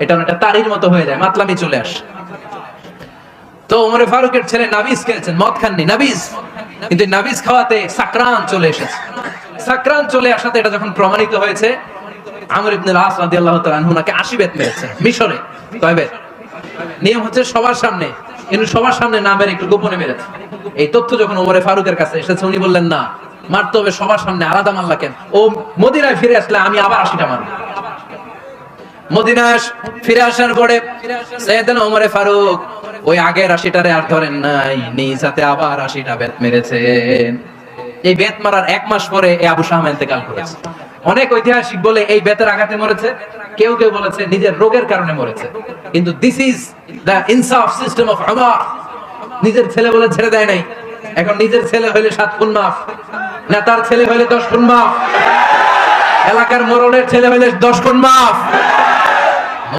এটা একটা তারির মতো হয়ে যায়, মাতলামি চলে আসে। তো ওমরে ফারুকের ছেলে নাবিজ খেয়েছেন, মদ খাননি নাবিজ, কিন্তু নাবিজ খাওয়াতে সাকরান চলে এসেছে। সাকরান চলে আসাতে এটা যখন প্রমাণিত হয়েছে, আমর ইবনে আস রাদিয়াল্লাহু তাআলা আনহু নাকি 80 বেত মেরেছে মিশরে। কয় বেত? নিয়ম হচ্ছে সবার সামনে, কিন্তু সবার সামনে না মেরে একটু গোপনে মেরেছে। এই তথ্য যখন ওমরে ফারুকের কাছে এসেছে, উনি বললেন না, মারতে হবে সবার সামনে, আলাদা মারলা কেন? ও মদিনায় ফিরে আসলে আমি আবার 80টা মারব। মদিনায় ফিরে আসার পরে সাইয়েদনা ওমরে ফারুক ওই আগের 80টারে আর ধরেন নাই, নিজ হাতে আবার 80টা বেত মেরেছেন। এই বেত মারার 1 মাস পরে এই আবু শামা ইন্তেকাল করেছে। অনেক ঐতিহাসিক বলে এই বেতের আঘাতে মরেছে, কেউ কেউ বলেছে নিজের রোগের কারণে মরেছে। কিন্তু দিস ইজ দ্য ইনসাফ সিস্টেম অফ উমর। নিজের ছেলে বলে ছেড়ে দেয় নাই। এখন নিজের ছেলে হইলে 7 গুণ মাফ, নেতার ছেলে হইলে 10 গুণ মাফ, এলাকার মোড়লের ছেলে হইলে 10 গুণ মাফ।